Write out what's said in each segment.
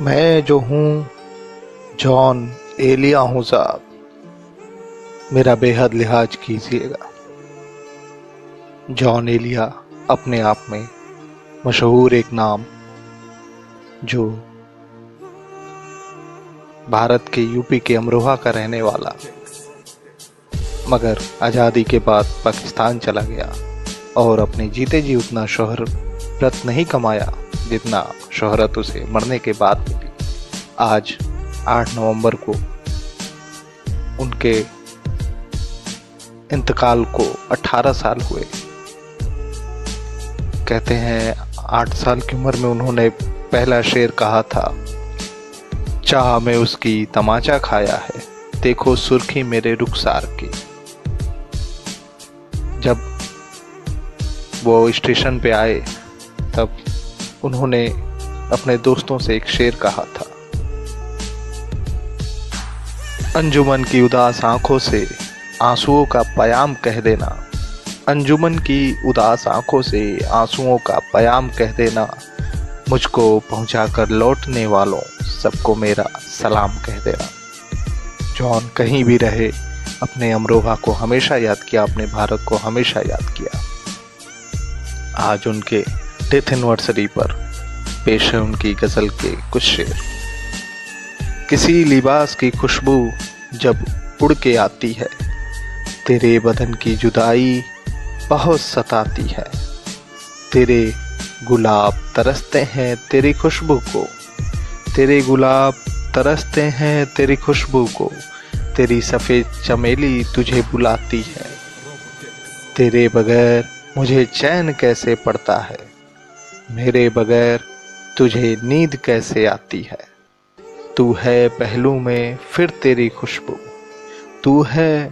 मैं जो हूँ जॉन एलिया हूँ साहब। मेरा बेहद लिहाज कीजिएगा। जॉन एलिया अपने आप में मशहूर एक नाम, जो भारत के यूपी के अमरोहा का रहने वाला, मगर आज़ादी के बाद पाकिस्तान चला गया और अपने जीते जी उतना शोहरत नहीं कमाया जितना शोहरत उसे मरने के बाद मिली। आज 8 नवंबर को उनके इंतकाल को 18 साल हुए। कहते हैं 8 साल की उम्र में उन्होंने पहला शेर कहा था, चाह में उसकी तमाचा खाया है, देखो सुर्खी मेरे रुखसार की। जब वो स्टेशन पे आए तब उन्होंने अपने दोस्तों से एक शेर कहा था, अंजुमन की उदास आंखों से आंसुओं का पयाम कह देना, अंजुमन की उदास आंखों से आंसुओं का पयाम कह देना, मुझको पहुंचाकर लौटने वालों सबको मेरा सलाम कह देना। जॉन कहीं भी रहे अपने अमरोहा को हमेशा याद किया, अपने भारत को हमेशा याद किया। आज उनके डेथ एनिवर्सरी पर पेश है उनकी गजल के कुछ शेर। किसी लिबास की खुशबू जब उड़ के आती है, तेरे बदन की जुदाई बहुत सताती है, तेरे गुलाब तरसते हैं तेरी खुशबू को, तेरे गुलाब तरसते हैं तेरी खुशबू को, तेरी सफ़ेद चमेली तुझे बुलाती है, तेरे बगैर मुझे चैन कैसे पड़ता है, मेरे बगैर तुझे नींद कैसे आती है, तू है पहलू में फिर तेरी खुशबू, तू है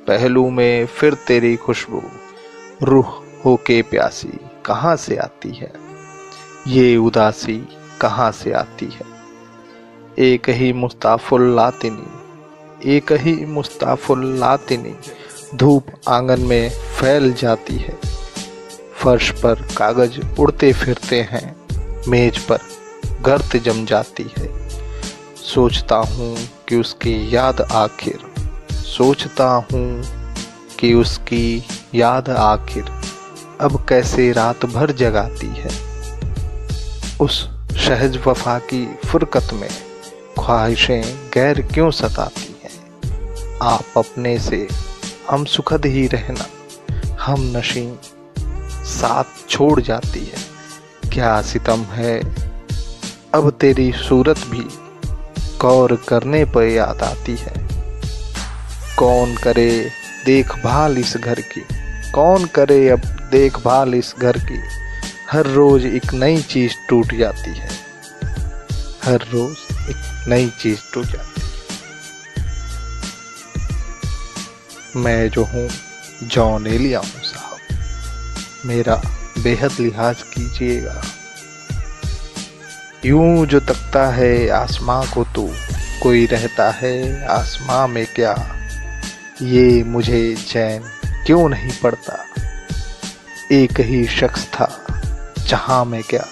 पहलू में फिर तेरी खुशबू, रूह होके प्यासी कहाँ से आती है, ये उदासी कहाँ से आती है। एक ही मुस्ताफुल लातिनी, एक ही मुस्ताफुल लातिनी, धूप आंगन में फैल जाती है, फर्श पर कागज उड़ते फिरते हैं, मेज पर गर्द जम जाती है, सोचता हूँ कि उसकी याद आखिर, सोचता हूँ कि उसकी याद आखिर अब कैसे रात भर जगाती है, उस सहज वफा की फुरकत में ख्वाहिशें गैर क्यों सताती हैं, आप अपने से हम सुखद ही रहना, हम नशीं साथ छोड़ जाती है, क्या सितम है अब तेरी सूरत भी गौर करने पर याद आती है, कौन करे देखभाल इस घर की, कौन करे अब देखभाल इस घर की, हर रोज एक नई चीज टूट जाती है, हर रोज एक नई चीज टूट जाती है। मैं जो हूँ जॉन एलिया हूँ साहब, मेरा बेहद लिहाज कीजिएगा। यूं जो तकता है आसमां को तू, कोई रहता है आसमां में क्या, ये मुझे चैन क्यों नहीं पड़ता, एक ही शख्स था जहां में क्या।